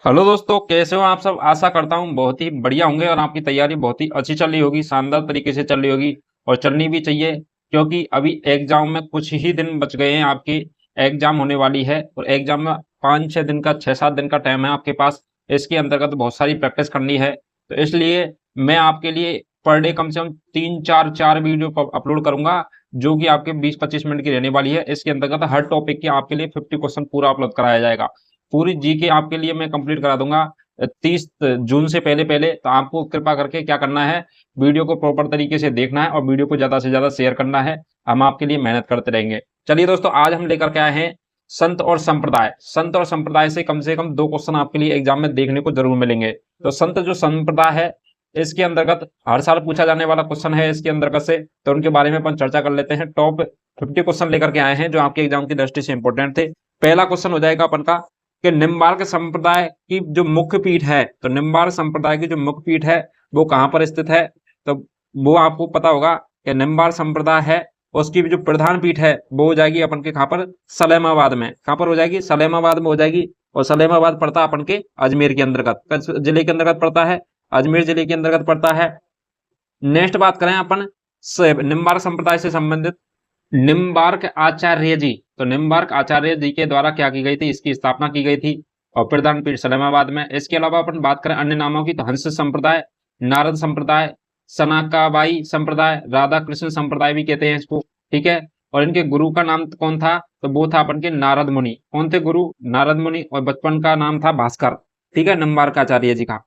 Hello दोस्तों, कैसे हो आप सब। आशा करता हूँ बहुत ही बढ़िया होंगे और आपकी तैयारी बहुत ही अच्छी चल रही होगी, शानदार तरीके से चल रही होगी और चलनी भी चाहिए। क्योंकि अभी एग्जाम में कुछ ही दिन बच गए हैं, आपकी एग्जाम होने वाली है और एग्जाम में 5-6 दिन का 6-7 दिन का टाइम है आपके पास। इसके अंतर्गत बहुत सारी प्रैक्टिस करनी है, तो इसलिए मैं आपके लिए पर डे कम से कम 3-4 वीडियो अपलोड करूंगा, जो कि आपके 20-25 मिनट की रहने वाली है। इसके अंतर्गत हर टॉपिक के आपके लिए 50 क्वेश्चन पूरा अपलोड कराया जाएगा। पूरी जीके आपके लिए मैं कंप्लीट करा दूंगा 30 जून से पहले पहले। तो आपको कृपा करके क्या करना है, वीडियो को प्रॉपर तरीके से देखना है और वीडियो को ज्यादा से ज्यादा शेयर करना है। हम आपके लिए मेहनत करते रहेंगे। चलिए दोस्तों, आज हम लेकर के आए हैं संत और संप्रदाय। संत और संप्रदाय से कम 2 क्वेश्चन आपके लिए एग्जाम में देखने को जरूर मिलेंगे। तो संत जो संप्रदाय है, इसके अंतर्गत हर साल पूछा जाने वाला क्वेश्चन है इसके अंतर्गत से, तो उनके बारे में अपन चर्चा कर लेते हैं। टॉप 50 क्वेश्चन लेकर के आए हैं जो आपके एग्जाम की दृष्टि से इंपॉर्टेंट थे। पहला क्वेश्चन हो जाएगा अपन का कि निम्बार्क संप्रदाय की जो मुख्य पीठ है, तो निम्बार्क संप्रदाय की जो मुख्य पीठ है वो कहां पर स्थित है। तो वो आपको पता होगा कि निम्बार्क संप्रदाय है, उसकी जो प्रधान पीठ है वो हो जाएगी अपन के कहां पर, सलेमाबाद में। कहां पर हो जाएगी, सलेमाबाद में हो जाएगी। और सलेमाबाद पड़ता है अपन के अजमेर के अंतर्गत, किस जिले के अंतर्गत पड़ता है, अजमेर जिले के अंतर्गत पड़ता है। नेक्स्ट बात करें अपन निम्बार्क संप्रदाय से संबंधित, निम्बार्क आचार्य जी। तो निम्बार्क आचार्य जी के द्वारा क्या की गई थी, इसकी स्थापना की गई थी और प्रधान पीठ सलेमाबाद में। इसके अलावा अपन बात करें अन्य नामों की, तो हंस संप्रदाय, नारद संप्रदाय, सनाकाबाई संप्रदाय, राधा कृष्ण संप्रदाय भी कहते हैं इसको, ठीक है। और इनके गुरु का नाम कौन था, तो वो था अपन के नारद मुनि। कौन थे गुरु, नारद मुनि। और बचपन का नाम था भास्कर, ठीक है, निम्बार्क आचार्य जी का।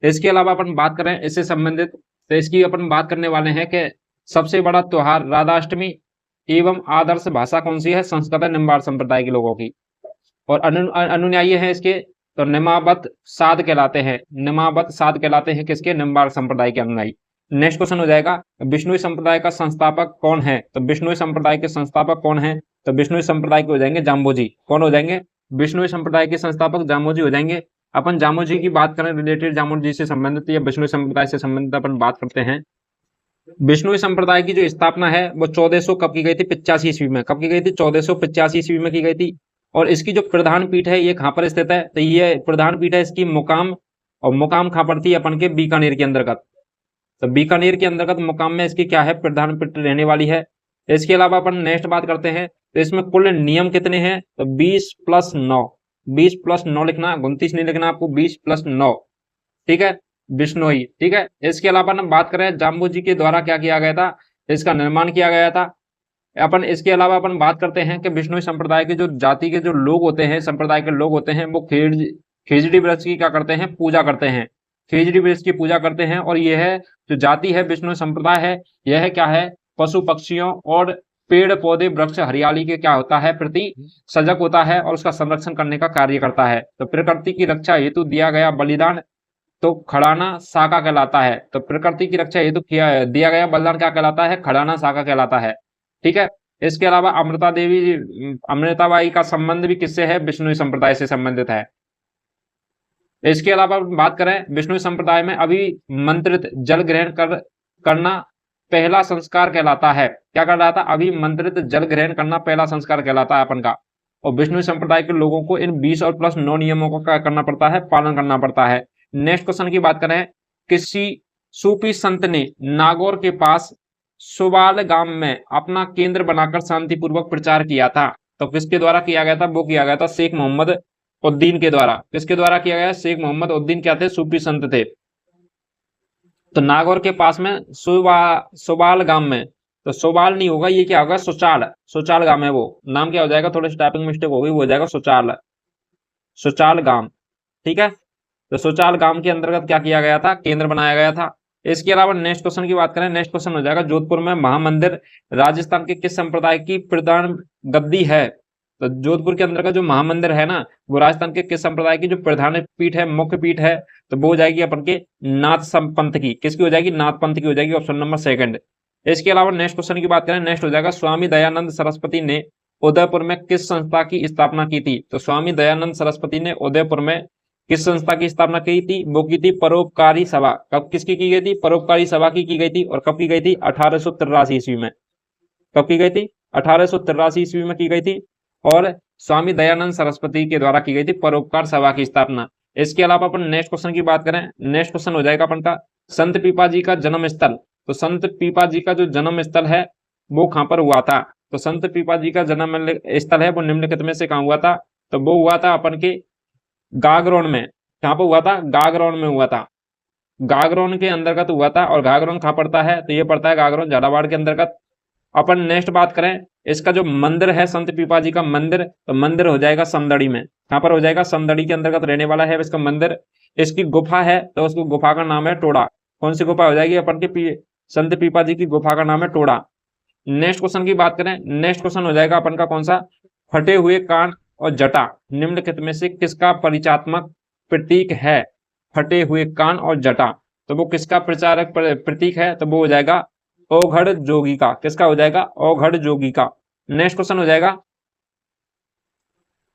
इसके अलावा अपन बात करें इससे संबंधित, तो इसकी अपन बात करने वाले हैं कि सबसे बड़ा त्योहार राधाष्टमी एवं आदर्श भाषा कौन सी है, संस्कृत है निम्बार्क संप्रदाय के लोगों की। और अनुयायी हैं इसके, तो निमाबत साध कहलाते हैं, निमाबत साध कहलाते हैं किसके, निम्बार्क संप्रदाय के अनुयायी। नेक्स्ट क्वेश्चन हो जाएगा, विष्णु संप्रदाय का संस्थापक कौन है। तो विष्णु संप्रदाय के संस्थापक कौन है, तो विष्णु संप्रदाय के हो जाएंगे जाम्बोजी। कौन हो जाएंगे, विष्णु संप्रदाय के संस्थापक जाम्बोजी हो जाएंगे। अपन जाम्बोजी की बात करें, रिलेटेड जाम्बोजी से संबंधित या विष्णु संप्रदाय से संबंधित अपन बात करते हैं। विष्णु संप्रदाय की जो स्थापना है वो 1400 कब की गई थी, 85 ईस्वी में। कब की गई थी, 1485 ईस्वी में की गई थी। और इसकी जो प्रधान पीठ है ये कहां पर स्थित है, तो ये प्रधान पीठ है इसकी मुकाम, और मुकाम कहां पड़ती है अपन के, बीकानेर के अंतर्गत। तो बीकानेर के अंतर्गत मुकाम में इसकी क्या है, प्रधान पीठ रहने वाली है। इसके अलावा अपन नेक्स्ट बात करते हैं, तो इसमें कुल नियम कितने हैं, तो 20+9, 20+9 लिखना, 29 नहीं लिखना आपको, 20+9, ठीक है, बिश्नोई, ठीक है। इसके अलावा हम बात करें जाम्बू जी के द्वारा क्या किया गया था, इसका निर्माण किया गया था। अपन इसके अलावा अपन बात करते हैं कि विष्णु संप्रदाय के जो जाति के जो लोग होते हैं, संप्रदाय के लोग होते हैं, वो खेजड़ी वृक्ष की क्या करते हैं, पूजा करते हैं। खेजड़ी वृक्ष की पूजा करते हैं। और यह है जो जाति है, विष्णु संप्रदाय है, यह क्या है, पशु पक्षियों और पेड़ पौधे वृक्ष हरियाली के क्या होता है, प्रति सजग होता है और उसका संरक्षण करने का कार्य करता है। तो प्रकृति की रक्षा हेतु दिया गया बलिदान तो खड़ाना साका कहलाता है। तो प्रकृति की रक्षा हेतु किया दिया गया बलिदान क्या कहलाता है, खड़ाना साका कहलाता है, ठीक है। इसके अलावा अमृता देवी, अमृताबाई का संबंध भी किससे है, विष्णु संप्रदाय से संबंधित है। इसके अलावा बात करें, विष्णु संप्रदाय में अभी मंत्रित जल ग्रहण करना पहला संस्कार कहलाता है। क्या कहलाता है, अभी मंत्रित जल ग्रहण करना पहला संस्कार कहलाता है अपन का। और विष्णु संप्रदाय के लोगों को इन 20+9 नियमों का क्या करना पड़ता है, पालन करना पड़ता है। नेक्स्ट क्वेश्चन की बात करें, किसी सूफी संत ने नागौर के पास सुबाल गांव में अपना केंद्र बनाकर शांतिपूर्वक प्रचार किया था। तो किसके द्वारा किया गया था, वो किया गया था शेख मोहम्मद उद्दीन के द्वारा। किसके द्वारा किया गया, शेख मोहम्मद उद्दीन क्या थे, सूफी संत थे। तो नागौर के पास में सुबाल गांव में, तो सुबाल नहीं होगा, ये क्या होगा, सुचाल, सुचाल गांव है वो। नाम क्या हो जाएगा, थोड़ी सी टाइपिंग मिस्टेक होगी, वो हो जाएगा सुचाल, सुचाल गांव, ठीक है। तो सुचाल गांव के अंतर्गत क्या किया गया था, केंद्र बनाया गया था। इसके अलावा नेक्स्ट क्वेश्चन की बात करें, नेक्स्ट क्वेश्चन हो जाएगा, जोधपुर में महामंदिर राजस्थान के किस संप्रदाय की प्रधान गद्दी है। तो जोधपुर के अंदर का जो महामंदिर है ना, वो राजस्थान के किस संप्रदाय की जो प्रधान पीठ है, मुख्य पीठ है, तो वो हो जाएगी अपन के नाथ पंथ की। किसकी हो जाएगी, नाथ पंथ की हो जाएगी, ऑप्शन नंबर सेकंड। इसके अलावा नेक्स्ट क्वेश्चन की बात करें, नेक्स्ट हो जाएगा, स्वामी दयानंद सरस्वती ने उदयपुर में किस संस्था की स्थापना की थी। तो स्वामी दयानंद सरस्वती ने उदयपुर में किस संस्था की स्थापना की थी, वो की थी परोपकारी सभा। कब किसकी की गई थी, परोपकारी सभा की गई थी। और कब की गई थी, 1883 ईस्वी में। कब की गई थी, 1883 ईस्वी में की गई थी। और स्वामी दयानंद सरस्वती के द्वारा की गई थी परोपकार सभा की स्थापना। इसके अलावा अपन नेक्स्ट क्वेश्चन की बात करें, नेक्स्ट क्वेश्चन हो जाएगा अपन का संत पीपा जी का जन्म स्थल। तो संत पीपा जी का जो जन्म स्थल है वो कहाँ पर हुआ था? तो संत पीपा जी का जन्म स्थल है वो निम्नलिखित में से कहाँ हुआ था? तो वो हुआ था अपन के गागरोन में। कहाँ पर हुआ था? गागरोन में हुआ था। गागरोन के अंतर्गत हुआ था। और गागरोन कहाँ पड़ता है? तो ये पड़ता है गागरोन झालावाड़ के अंतर्गत। अपन नेक्स्ट बात करें, इसका जो मंदिर है संत पीपा जी का मंदिर, तो मंदिर हो जाएगा समदड़ी में। कहाँ पर हो जाएगा? समदड़ी के अंतर्गत रहने वाला है इसका मंदिर। इसकी गुफा है तो उसको गुफा का नाम है टोड़ा। कौन सी गुफा हो जाएगी? अपन के संत पीपा जी की गुफा का नाम है टोड़ा। नेक्स्ट क्वेश्चन की बात करें, नेक्स्ट क्वेश्चन हो जाएगा अपन का कौन सा? फटे हुए कान और जटा निम्नलिखित में से किसका परिचात्मक प्रतीक है? फटे हुए कान और जटा, तो वो किसका प्रचारक प्रतीक है? तो वो हो जाएगा ओघड़ जोगी का। किसका हो जाएगा? ओघड़ जोगी का। नेक्स्ट क्वेश्चन हो जाएगा,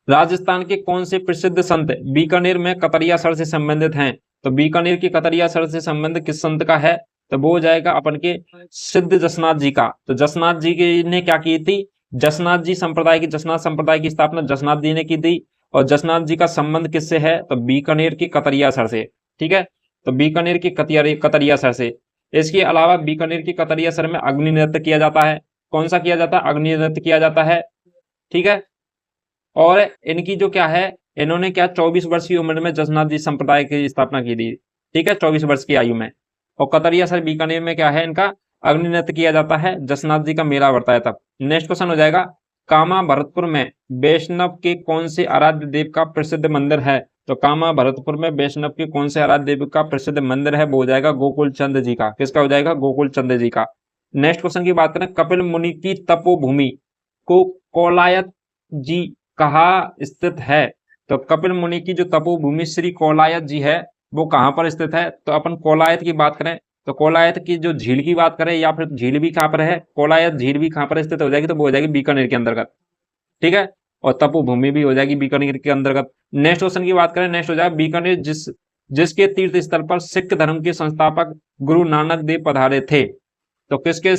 राजस्थान के कौन से प्रसिद्ध संत बीकानेर में कतरिया सर से संबंधित हैं? तो बीकानेर की कतरिया सर से संबंध किस संत का है? तो वो हो जाएगा अपन के सिद्ध जसनाथ जी का। तो जसनाथ जी ने क्या की थी? जसनाथ जी संप्रदाय की, जसनाथ संप्रदाय की स्थापना जसनाथ जी ने की थी। और जसनाथ जी का संबंध किससे है? तो बीकानेर की कतरिया सर से। ठीक है, तो बीकानेर की कतरिया सर से। इसके अलावा बीकानेर की कतरिया सर में अग्नि नृत्य किया जाता है। कौन सा किया जाता है? अग्नि नृत्य किया जाता है। ठीक है, और इनकी जो क्या है, इन्होंने क्या 24 वर्ष की उम्र में जसनाथ जी संप्रदाय की स्थापना की थी। ठीक है, 24 वर्ष की आयु में। और कतरिया सर बीकानेर में क्या है, इनका अग्नि नृत्य किया जाता है। जसनाथ जी का मेला बढ़ता है तब। नेक्स्ट क्वेश्चन हो जाएगा, कामा भरतपुर में वैष्णव के कौन से आराध्य देव का प्रसिद्ध मंदिर है? तो कामा भरतपुर में वैष्णव के कौन से आराध्य देव का प्रसिद्ध मंदिर है? वो हो जाएगा गोकुल चंद जी का। किसका हो जाएगा? गोकुल चंद जी का। नेक्स्ट क्वेश्चन की बात करें, कपिल मुनि की तपोभूमि को कौलायत जी कहाँ स्थित है? तो कपिल मुनि की जो तपोभूमि श्री कौलायत जी है वो कहाँ पर स्थित है? तो अपन कौलायत की बात करें तो कौलायत की जो झील की बात करें, या फिर झील भी कहाँ पर है, कौलायत झील भी कहाँ पर स्थित हो जाएगी? तो वो हो जाएगी बीकानेर के अंतर्गत। ठीक है, और तपोभूमि भी हो जाएगी बीकानेर के अंतर्गत। नेक्स्ट क्वेश्चन की बात करें, नेक्स्ट हो जाएगा बीकानेर जिसके तीर्थ स्थल पर सिख धर्म के संस्थापक गुरु नानक देव पधारे थे। तो किसके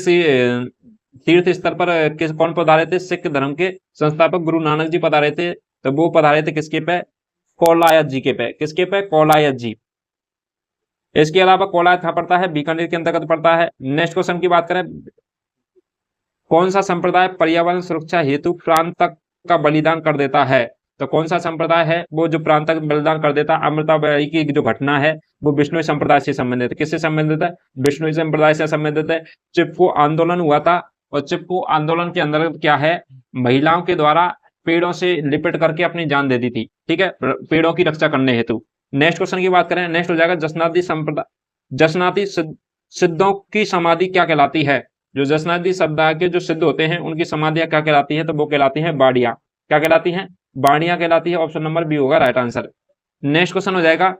तीर्थ स्थल पर कौन पधारे थे? सिख धर्म के संस्थापक गुरु नानक जी पधारे थे। तो वो पधारे थे किसके पे? कौलायत जी के पे। किसके पे? कौलायत जी। इसके अलावा कौलायत कहाँ पड़ता है? बीकानेर के अंतर्गत पड़ता है। नेक्स्ट क्वेश्चन की बात करें, कौन सा संप्रदाय पर्यावरण सुरक्षा हेतु प्राण तक का बलिदान कर देता है? तो कौन सा संप्रदाय है वो जो प्राण तक बलिदान कर देता? अमृताबाई की जो घटना है वो बिश्नोई संप्रदाय से संबंधित है। किससे संबंधित है? बिश्नोई संप्रदाय से संबंधित है। चिपको आंदोलन हुआ था, और चिपको आंदोलन के अंदर क्या है, महिलाओं के द्वारा पेड़ों से लिपट करके अपनी जान दे दी थी। ठीक है, पेड़ों की रक्षा करने हेतु। नेक्स्ट क्वेश्चन की बात करें, नेक्स्ट हो जाएगा जसनाती संप्रदाय, जसनाती सिद्धों की समाधि क्या कहलाती है? जो जसनाती संप्रदाय के जो सिद्ध होते हैं उनकी समाधियां क्या कहलाती हैं? तो वो कहलाती हैं बाड़ियां। क्या कहलाती हैं? बाड़ियां कहलाती है। ऑप्शन नंबर बी होगा राइट आंसर। नेक्स्ट क्वेश्चन हो जाएगा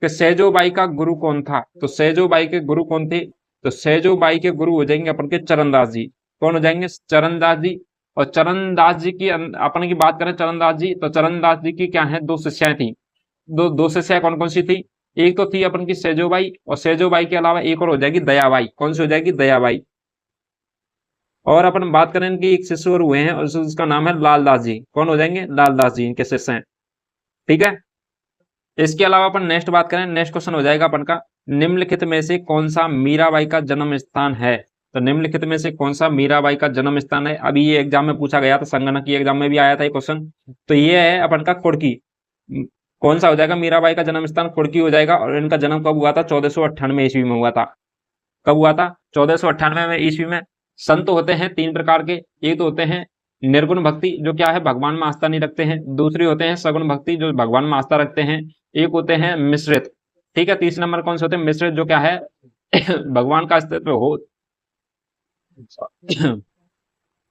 कि सैजोबाई का गुरु कौन था? तो सैजोबाई के गुरु कौन थे? तो सैजोबाई के गुरु हो जाएंगे अपन के चरणदास जी। कौन हो जाएंगे? चरणदास जी। और चरणदास जी की अपन की बात करें चरणदास जी, तो चरणदास जी की क्या है, दो शिष्याएं थी। दो शिष्याएं कौन कौन सी थी? एक तो थी अपन की सैजोबाई, और सैजोबाई के अलावा एक और हो जाएगी दयाबाई। कौन सी हो जाएगी? दयाबाई। और अपन बात करें इनकी एक शिष्य और हुए हैं, और उसका नाम है लालदास जी। कौन हो जाएंगे? लालदास जी इनके शिष्य हैं। ठीक है, इसके अलावा अपन नेक्स्ट बात करें, नेक्स्ट क्वेश्चन हो जाएगा अपन का, निम्नलिखित में से कौन सा मीराबाई का जन्म स्थान है? तो निम्नलिखित में से कौन सा मीराबाई का जन्म स्थान है? अभी ये एग्जाम में पूछा गया था, संगणक की एग्जाम में भी आया था ये क्वेश्चन। तो ये है अपन का कुर्की। कौन सा हो जाएगा? मीराबाई का जन्म स्थान कुर्की हो जाएगा। और इनका जन्म कब हुआ था? 1498 ईस्वी में हुआ था। कब हुआ था? 1498 में ईस्वी में। संत होते हैं तीन प्रकार के। एक तो होते हैं निर्गुण भक्ति, जो क्या है, भगवान में आस्था नहीं रखते हैं। दूसरे होते हैं सगुण भक्ति, जो भगवान में आस्था रखते हैं। एक होते हैं मिश्रित। ठीक है, तीसरे नंबर कौन से होते हैं? मिश्रित, जो क्या है भगवान का अस्तित्व हो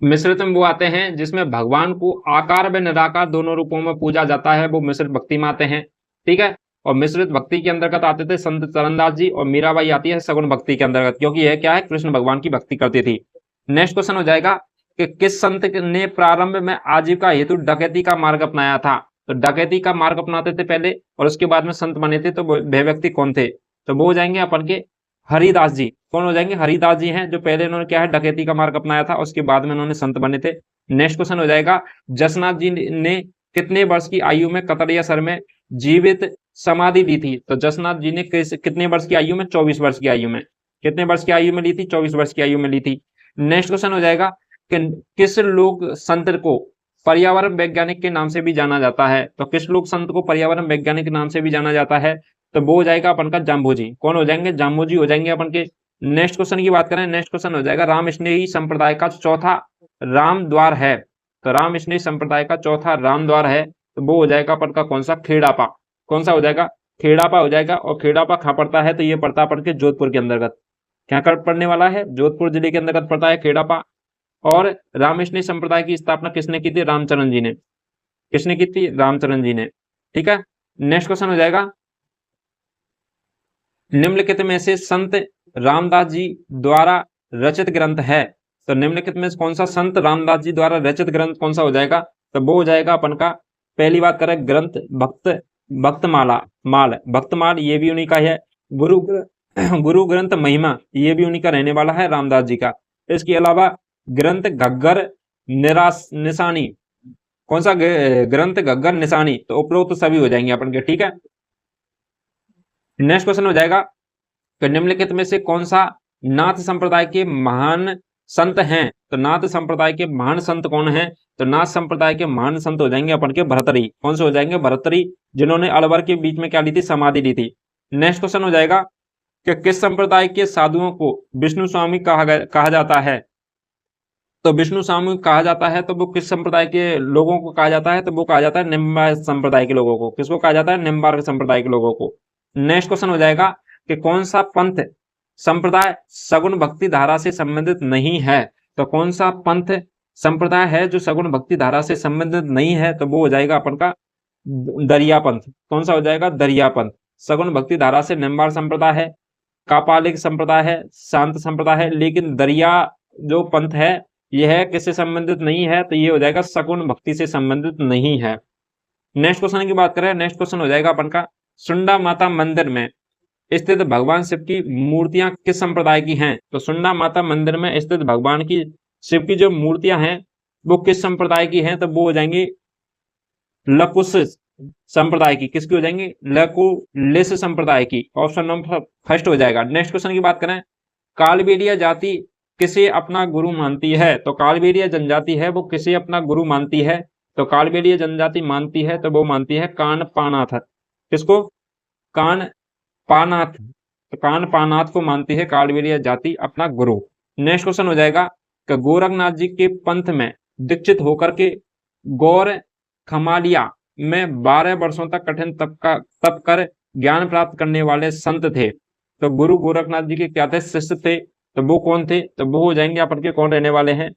मिश्रित में वो आते हैं जिसमें भगवान को आकार व निराकार दोनों रूपों में पूजा जाता है, वो मिश्रित भक्ति में आते हैं। ठीक है, और मिश्रित भक्ति के अंतर्गत आते थे संत चरणदास जी, और मीराबाई आती है सगुण भक्ति के अंतर्गत, क्योंकि यह क्या है, कृष्ण भगवान की भक्ति करती थी। नेक्स्ट क्वेश्चन हो जाएगा कि किस संत ने प्रारंभ में आजीविका हेतु डकैती का मार्ग अपनाया था? तो डकैती का मार्ग अपनाते थे पहले, और उसके बाद में संत बने थे। तो वह व्यक्ति कौन थे? तो वो हो जाएंगे अपन के हरिदास जी। कौन हो जाएंगे? हरिदास जी हैं, जो पहले इन्होंने क्या है, डकैती का मार्ग अपनाया था, उसके बाद में इन्होंने संत बने थे। नेक्स्ट क्वेश्चन हो जाएगा, जसनाथ जी ने कितने वर्ष की आयु में कतरिया सर में जीवित समाधि दी थी? तो जसनाथ जी ने कितने वर्ष की आयु में? 24 वर्ष की आयु में। कितने वर्ष की आयु में ली थी? 24 वर्ष की आयु में ली थी। नेक्स्ट क्वेश्चन हो जाएगा कि किस लोक संत को पर्यावरण वैज्ञानिक के नाम से भी जाना जाता है? तो किस लोक संत को पर्यावरण वैज्ञानिक के नाम से भी जाना जाता है? तो वो हो जाएगा अपन का जाम्बोजी। कौन हो जाएंगे? जाम्बोजी हो जाएंगे अपन के। नेक्स्ट क्वेश्चन की बात करें, नेक्स्ट क्वेश्चन हो जाएगा राम स्नेही संप्रदाय का चौथा राम द्वार है। तो राम स्नेही संप्रदाय का चौथा राम द्वार है, तो वो हो जाएगा अपन का कौन सा? खेड़ापा। कौन सा हो जाएगा? खेड़ापा हो जाएगा। और खेड़ापा कहाँ पड़ता है? तो ये पड़ता अपन के जोधपुर के अंतर्गत। क्या कर पड़ने वाला है? जोधपुर जिले के अंतर्गत पड़ता है खेड़ापा। और रामस्नेही संप्रदाय की स्थापना किसने की थी? रामचरण जी ने। किसने की थी? रामचरण जी ने। ठीक है। नेक्स्ट क्वेश्चन हो जाएगा निम्नलिखित में से संत रामदास जी द्वारा रचित ग्रंथ है। तो निम्नलिखित में से कौन सा संत रामदास जी द्वारा रचित ग्रंथ कौन सा हो जाएगा? तो वो हो जाएगा अपन का, पहली बात करें ग्रंथ भक्तमाला माल भक्तमाल, ये भी उन्हीं का है। गुरु ग्रंथ महिमा, ये भी उन्हीं का रहने वाला है, रामदास जी का। इसके अलावा ग्रंथ घग्गर निशानी, कौन सा ग्रंथ घग्गर निशानी? तो उपरोक्त तो सभी हो जाएंगे अपन के। ठीक है। नेक्स्ट क्वेश्चन हो जाएगा कि निम्नलिखित में से कौन सा नाथ संप्रदाय के महान संत हैं? तो नाथ संप्रदाय के महान संत कौन हैं? तो नाथ संप्रदाय के महान संत हो जाएंगे अपन के भर्तृहरि। कौन से हो जाएंगे? भर्तृहरि, जिन्होंने अलवर के बीच में क्या ली थी? समाधि ली थी। नेक्स्ट क्वेश्चन हो जाएगा कि किस संप्रदाय के साधुओं को विष्णु स्वामी कहा जाता है? तो विष्णु स्वामी कहा जाता है, तो वो किस संप्रदाय के लोगों को कहा जाता है? तो वो कहा जाता है निम्बार्क संप्रदाय के लोगों को। किसको कहा जाता है? निम्बार्क संप्रदाय के लोगों को। नेक्स्ट क्वेश्चन हो जाएगा कि कौन सा पंथ संप्रदाय सगुण भक्ति धारा से संबंधित नहीं है? तो कौन सा पंथ संप्रदाय है जो सगुण भक्ति धारा से संबंधित नहीं है? तो वो हो जाएगा अपन का दरिया पंथ। कौन सा हो जाएगा? दरिया पंथ। सगुण भक्ति धारा से निम्बार्क संप्रदाय है, कापालिक संप्रदाय है, शांत संप्रदाय है, लेकिन दरिया जो पंथ है यह किससे संबंधित नहीं है? तो ये हो जाएगा सगुण भक्ति से संबंधित नहीं है। नेक्स्ट क्वेश्चन की बात करें, नेक्स्ट क्वेश्चन हो जाएगा अपन का सुंडा माता मंदिर में स्थित भगवान शिव की मूर्तियां किस संप्रदाय की हैं? तो सुंडा माता मंदिर में स्थित भगवान की शिव की जो मूर्तियां हैं वो किस संप्रदाय की हैं? तो वो हो जाएंगी लकुश संप्रदाय की। किसकी हो जाएंगी? लकुलिश संप्रदाय की। ऑप्शन नंबर फर्स्ट हो जाएगा। नेक्स्ट क्वेश्चन की बात करें, कालबेलिया जाति किसे अपना गुरु मानती है? तो कालबेलिया जनजाति है वो किसे अपना गुरु मानती है? तो कालबेलिया जनजाति मानती है, तो वो मानती है कान पानाथ। किसको? कान पानाथ। तो कान पानाथ को मानती है कालबेलिया जाति अपना गुरु। नेक्स्ट क्वेश्चन हो जाएगा कि गोरखनाथ जी के पंथ में दीक्षित होकर के गौर खमालिया में 12 वर्षों तक कठिन तप कर ज्ञान प्राप्त करने वाले संत थे। तो गुरु गोरखनाथ जी के क्या थे? शिष्य थे। तो वो कौन थे? तो वो हो जाएंगे अपन के कौन रहने वाले हैं?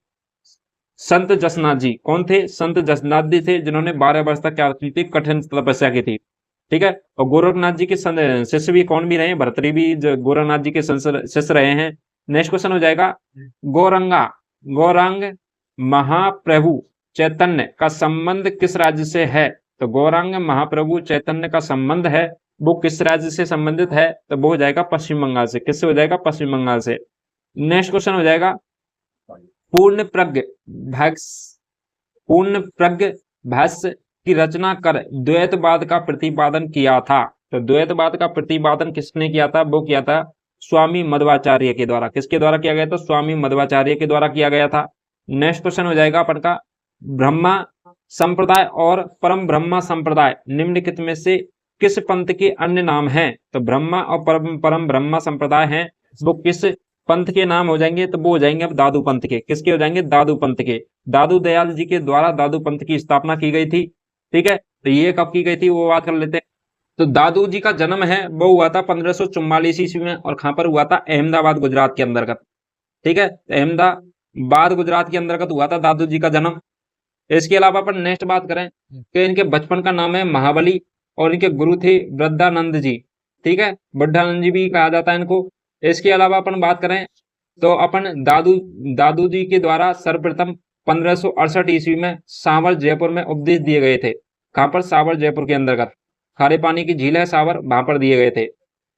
संत जसनाथ जी। कौन थे? संत जसनाथ जी थे, जिन्होंने 12 वर्ष तक क्या की थी? कठिन तपस्या की थी। ठीक है। और गोरखनाथ जी के शिष्य भी कौन भी रहे? भर्तृहरि भी गोरखनाथ जी के शिष्य रहे हैं। नेक्स्ट क्वेश्चन हो जाएगा गौरांग महाप्रभु चैतन्य का संबंध किस राज्य से है? तो गौरांग महाप्रभु चैतन्य का संबंध है वो किस राज्य से संबंधित है? तो वो हो जाएगा पश्चिम बंगाल से। किससे हो जाएगा? पश्चिम बंगाल से। नेक्स्ट क्वेश्चन हो जाएगा पूर्ण प्रज्ञ भाष्य की रचना कर द्वैतवाद का प्रतिपादन किया था। तो द्वैतवाद का प्रतिपादन किसने किया था? वो किया था स्वामी मध्वाचार्य के द्वारा। किसके द्वारा किया गया था? स्वामी मध्वाचार्य के द्वारा किया गया था। नेक्स्ट क्वेश्चन हो जाएगा अपन का ब्रह्मा संप्रदाय और परम ब्रह्मा संप्रदाय निम्नलिखित में से किस पंथ के अन्य नाम हैं? तो ब्रह्मा और परम ब्रह्मा संप्रदाय हैं वो किस पंथ के नाम हो जाएंगे? तो वो हो जाएंगे अब दादू पंथ के। किसके हो जाएंगे? दादू पंथ के। दादू दयाल जी के द्वारा दादू पंथ की स्थापना की गई थी। ठीक है। तो ये कब की गई थी वो बात कर लेते हैं। तो दादू जी का जन्म है वो हुआ था 1544 ईस्वी में, और कहां पर हुआ था? अहमदाबाद गुजरात के अंतर्गत। ठीक है। अहमदाबाद गुजरात के अंतर्गत हुआ था दादू जी का जन्म। इसके अलावा अपन नेक्स्ट बात करें कि इनके बचपन का नाम है महाबली और इनके गुरु थे वृद्धानंद जी। ठीक है। वृद्धानंद जी भी कहा जाता है इनको। इसके अलावा अपन बात करें तो अपन दादू जी के द्वारा सर्वप्रथम 1568 ईस्वी में सावर जयपुर में उपदेश दिए गए थे। कहां पर? सावर जयपुर के अंतर्गत। खारे पानी की झील है सावर, वहां पर दिए गए थे।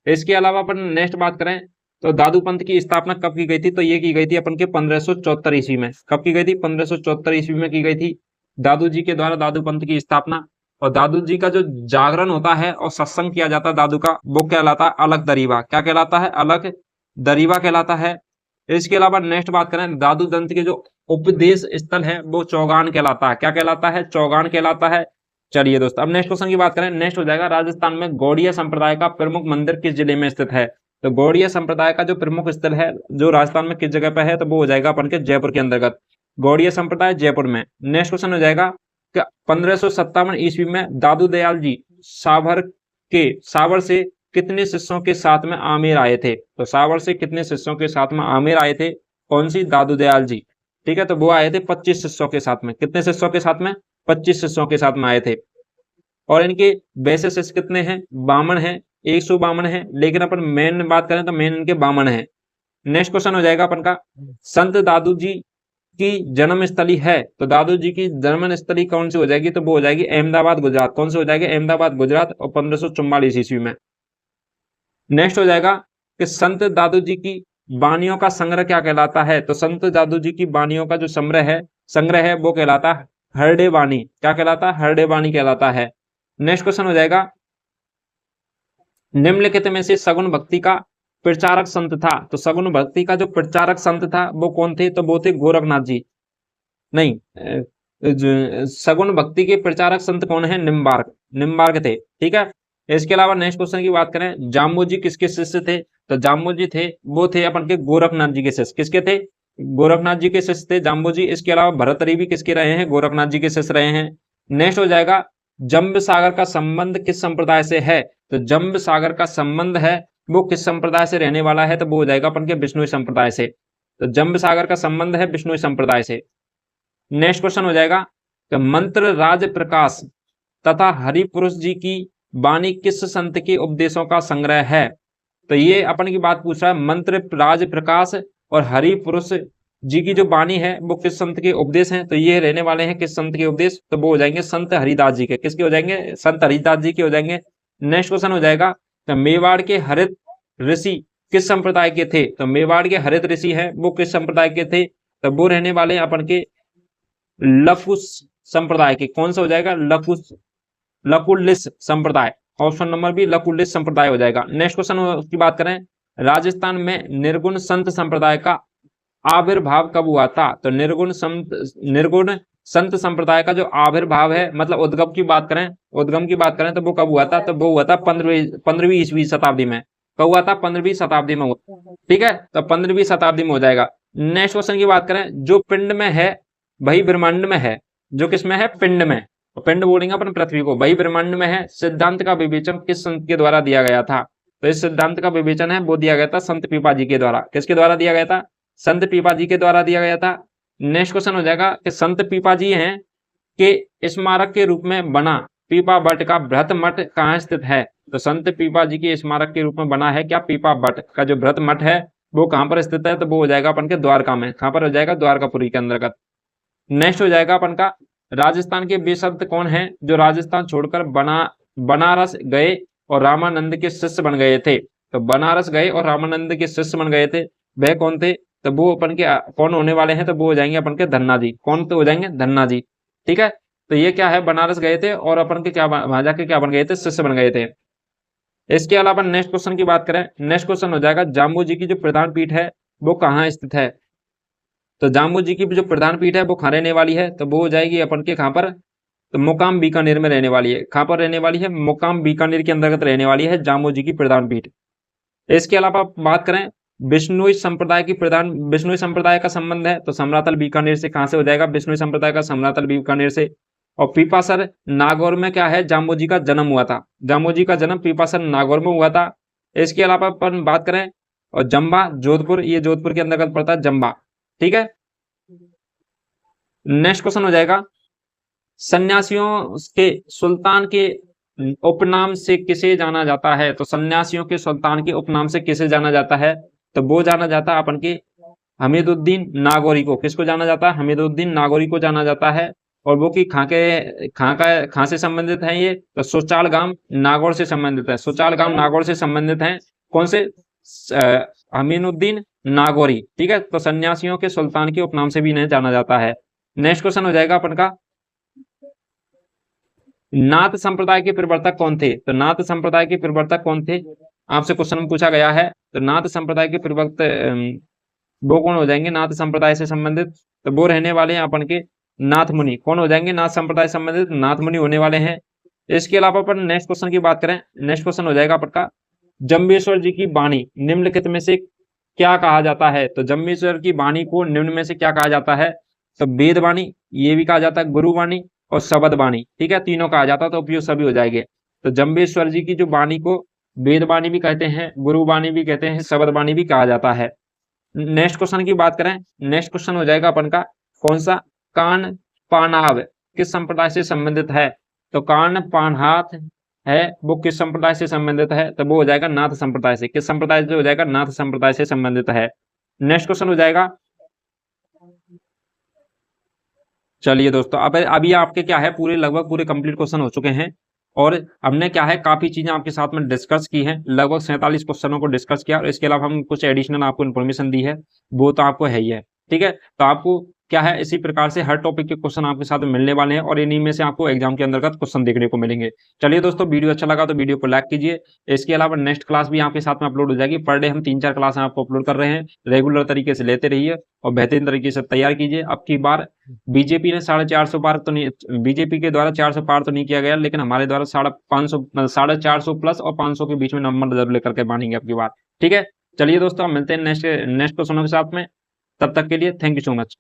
इसके अलावा अपन नेक्स्ट बात करें तो दादू पंथ की स्थापना कब की गई थी? तो ये की गई थी अपन के 1574 ईस्वी में। कब की गई थी? 1574 ईस्वी में की गई थी दादू जी के द्वारा दादू पंथ की स्थापना। और दादू जी का जो जागरण होता है और सत्संग किया जाता है दादू का, वो कहलाता है अलग दरीवा। क्या कहलाता है? अलग दरीवा कहलाता है। इसके अलावा नेक्स्ट बात करें, दादू दंत के जो उपदेश स्थल है वो चौगान कहलाता है। क्या कहलाता है? चौगान कहलाता है। चलिए दोस्तों, अब नेक्स्ट क्वेश्चन की बात करें। नेक्स्ट हो जाएगा, राजस्थान में गौड़िया संप्रदाय का प्रमुख मंदिर किस जिले में स्थित है? तो गौड़िया संप्रदाय का जो प्रमुख स्थल है जो राजस्थान में किस जगह पर है, तो वो हो जाएगा अपन के जयपुर के अंतर्गत। गौड़िया संप्रदाय जयपुर में। नेक्स्ट क्वेश्चन हो जाएगा, 1557 ईस्वी में दादू दयाल जी सावर से कितने शिष्यों के साथ में आमेर आए थे? तो सावर से कितने शिष्यों के साथ में आमेर आए थे? कौन सी? दादू दयाल जी। ठीक है, तो वो आए थे 25 शिष्यों के साथ में। कितने शिष्यों के साथ में? 25 शिष्यों के साथ में आए थे। और इनके वैसे शिष्य कितने हैं? 52 हैं, 152 है, लेकिन अपन मेन बात करें तो मेन इनके 52 है। नेक्स्ट क्वेश्चन हो जाएगा अपन का, संत दादू जी की जन्म स्थली है, तो दादू जी की जन्म स्थली कौन सी हो जाएगी? तो वो हो जाएगी अहमदाबाद गुजरात। कौन सी हो जाएगी? अहमदाबाद गुजरात, और 1544 ईस्वी में। नेक्स्ट हो जाएगा कि संत दादू जी की वाणियों का संग्रह क्या कहलाता है? तो संत दादू जी की वाणियों का जो संग्रह है वो कहलाता है हरडे वाणी। क्या कहलाता है? हरडे वाणी कहलाता है। नेक्स्ट क्वेश्चन हो जाएगा, निम्नलिखित में से सगुन भक्ति का प्रचारक संत था। तो सगुन भक्ति का जो प्रचारक संत था वो कौन थे? तो वो थे गोरखनाथ जी। नहीं, सगुन भक्ति के प्रचारक संत कौन है? निम्बार्क थे। ठीक है। इसके अलावा नेक्स्ट क्वेश्चन की बात करें, जाम्बू जी किसके शिष्य थे? तो जाम्बू जी थे, वो थे अपन के गोरखनाथ जी के शिष्य। किसके थे? गोरखनाथ जी के शिष्य थे जाम्बू जी। इसके अलावा भरतरी भी किसके रहे हैं? गोरखनाथ जी के शिष्य रहे हैं। नेक्स्ट हो जाएगा, जंब सागर का संबंध किस संप्रदाय से है? तो जंब सागर का संबंध है वो किस संप्रदाय से रहने वाला है? तो वो हो जाएगा अपन के बिश्नोई संप्रदाय से। तो जंब सागर का संबंध है बिश्नोई संप्रदाय से। नेक्स्ट क्वेश्चन हो जाएगा कि मंत्र राज प्रकाश तथा हरिपुरुष जी की वाणी किस संत के उपदेशों का संग्रह है? तो ये अपन की बात पूछ रहा है, मंत्र राज प्रकाश और हरिपुरुष जी की जो वाणी है वो किस संत के उपदेश हैं? तो ये रहने वाले हैं किस संत के उपदेश? तो वो हो जाएंगे संत हरिदास जी के। किसके हो जाएंगे? संत हरिदास जी के हो जाएंगे। नेक्स्ट क्वेश्चन हो जाएगा, तो मेवाड़ के हरित ऋषि किस संप्रदाय के थे? तो मेवाड़ के हरित ऋषि हैं वो किस संप्रदाय के थे? तो वो रहने वाले हैं अपन के लकुश संप्रदाय के। कौन सा हो जाएगा? लकुलिस संप्रदाय। ऑप्शन नंबर बी लकुलिस संप्रदाय हो जाएगा। नेक्स्ट क्वेश्चन की बात करें, राजस्थान में निर्गुण संत संप्रदाय का आविर्भाव कब हुआ था? तो निर्गुण संत संप्रदाय का जो आविर्भाव है, मतलब उद्गम की बात करें तो वो कब हुआ था? तो वो हुआ था 15वीं ईस्वी शताब्दी में। कब हुआ था? 15वीं शताब्दी में हुआ। ठीक है, तो 15वीं शताब्दी में हो जाएगा। नेक्स्ट क्वेश्चन की बात करें, जो पिंड में है वही ब्रह्मांड में है। जो किसमें है? पिंड में। पिंड बोलेंगे अपन पृथ्वी को, वही ब्रह्मांड में है। सिद्धांत का विवेचन किस संत के द्वारा दिया गया था? तो इस सिद्धांत का विवेचन है वो दिया गया था संत पीपा जी के द्वारा। किसके द्वारा दिया गया था? संत पीपा जी के द्वारा दिया गया था। नेक्स्ट क्वेश्चन हो जाएगा कि संत पीपा जी हैं के स्मारक के रूप में बना पीपा बट का बृहत मठ कहाँ स्थित है? तो संत पीपा जी के स्मारक के रूप में बना है क्या? पीपा बट का जो बृहत मठ है वो कहाँ पर स्थित है? तो वो हो जाएगा अपन के द्वारका में। कहाँ पर हो जाएगा? द्वारकापुरी के अंतर्गत। नेक्स्ट हो जाएगा अपन का, राजस्थान के वे संत कौन हैं जो राजस्थान छोड़कर बनारस गए और रामानंद के शिष्य बन गए थे? तो बनारस गए और रामानंद के शिष्य बन गए थे, वह कौन थे? तो वो अपन के कौन होने वाले हैं? तो वो हो जाएंगे अपन के धन्ना जी। कौन तो हो जाएंगे? धन्ना जी। ठीक है, तो ये क्या है? बनारस गए थे और अपन के क्या वहां जाके क्या बन गए थे? शिष्य बन गए थे। इसके अलावा नेक्स्ट क्वेश्चन की बात करें, नेक्स्ट क्वेश्चन हो जाएगा, जाम्बू जी की जो प्रधान पीठ है वो कहाँ स्थित है? तो जाम्बू जी की जो प्रधान पीठ है वो कहाँ रहने वाली है? तो वो हो जाएगी अपन के कहाँ पर? तो मुकाम बीकानेर में रहने वाली है। कहाँ पर रहने वाली है? मुकाम बीकानेर के अंतर्गत रहने वाली है जाम्बू जी की प्रधान पीठ। इसके अलावा बात करें, बिश्नोई संप्रदाय का संबंध है तो समरातल बीकानेर से। कहां से हो जाएगा? बिश्नोई संप्रदाय का समरातल बीकानेर से। और पीपासर नागौर में क्या है? जाम्बू जी का जन्म हुआ था। जाम्बू जी का जन्म पीपासर नागौर में हुआ था। इसके अलावा अपन बात करें, और जंबा जोधपुर, ये जोधपुर के अंतर्गत पड़ता है जंबा। ठीक है, नेक्स्ट क्वेश्चन हो जाएगा, सन्यासियों के सुल्तान के उपनाम से किसे जाना जाता है? तो सन्यासियों के सुल्तान के उपनाम से किसे जाना जाता है? तो वो जाना जाता है अपन के हमीदुद्दीन नागौरी को। किसको जाना जाता है? हमीदुद्दीन नागौरी को जाना जाता है। और वो की खां से संबंधित है ये? तो सुचाल गांव नागौर से संबंधित है। सुचाल गांव नागौर से संबंधित है। कौन से? हमीदुद्दीन नागौरी। ठीक है, तो सन्यासियों के सुल्तान के उपनाम से भी इन्हें जाना जाता है। नेक्स्ट क्वेश्चन हो जाएगा अपन का, नाथ संप्रदाय के प्रवर्तक कौन थे? तो नाथ संप्रदाय के प्रवर्तक कौन थे, आपसे क्वेश्चन पूछा गया है। तो नाथ संप्रदाय के प्रवर्तक वो कौन हो जाएंगे नाथ संप्रदाय से संबंधित? तो वो रहने वाले हैं अपन के नाथ मुनि। कौन हो जाएंगे नाथ संप्रदाय से संबंधित? नाथ मुनि होने वाले हैं। इसके अलावा अपन नेक्स्ट क्वेश्चन की बात करें, नेक्स्ट क्वेश्चन हो जाएगा आपका, जम्बेश्वर जी की वाणी निम्नलिखित में से क्या कहा जाता है? तो जम्बेश्वर की वाणी को निम्न में से क्या कहा जाता है? तो वेद वाणी, ये भी कहा जाता है गुरु वाणी और शबद वाणी, ठीक है, तीनों कहा जाता है, तो उपयोग सभी हो जाएंगे। तो जम्बेश्वर जी की जो वाणी को वेद वाणी भी कहते हैं, गुरु वाणी भी कहते हैं, शबद वाणी भी कहा जाता है। नेक्स्ट क्वेश्चन की बात करें, नेक्स्ट क्वेश्चन हो जाएगा अपन का कौन सा, कान पानाव किस संप्रदाय से संबंधित है? तो कान पानहाथ है वो किस संप्रदाय से संबंधित है? तो वो हो जाएगा नाथ संप्रदाय से। किस संप्रदाय से हो जाएगा? नाथ संप्रदाय से संबंधित है। नेक्स्ट क्वेश्चन हो जाएगा, चलिए दोस्तों, अब अभी आपके क्या है, पूरे लगभग पूरे कंप्लीट क्वेश्चन हो चुके हैं और हमने क्या है काफी चीजें आपके साथ में डिस्कस की हैं, लगभग 47 क्वेश्चनों को डिस्कस किया और इसके अलावा हम कुछ एडिशनल आपको इन्फॉर्मेशन दी है, वो तो आपको है ही है, ठीक है। तो आपको क्या है इसी प्रकार से हर टॉपिक के क्वेश्चन आपके साथ में मिलने वाले हैं और इन्हीं में से आपको एग्जाम के अंतर्गत क्वेश्चन देखने को मिलेंगे। चलिए दोस्तों, वीडियो अच्छा लगा तो वीडियो को लाइक कीजिए। इसके अलावा नेक्स्ट क्लास भी आपके साथ में अपलोड हो जाएगी, पर डे हम 3-4 क्लास आपको अपलोड कर रहे हैं, रेगुलर तरीके से लेते रहिए और बेहतरीन तरीके से तैयार कीजिए। अब की बार बीजेपी ने 450 पार तो नहीं, बीजेपी के द्वारा 400 पार तो नहीं किया गया, लेकिन हमारे द्वारा 550 450 प्लस और 500 के बीच में नंबर जरूर लेकर के मानेंगे अब की बार, ठीक है। चलिए दोस्तों, हम मिलते हैं नेक्स्ट नेक्स्ट क्वेश्चनों के साथ में, तब तक के लिए थैंक यू सो मच।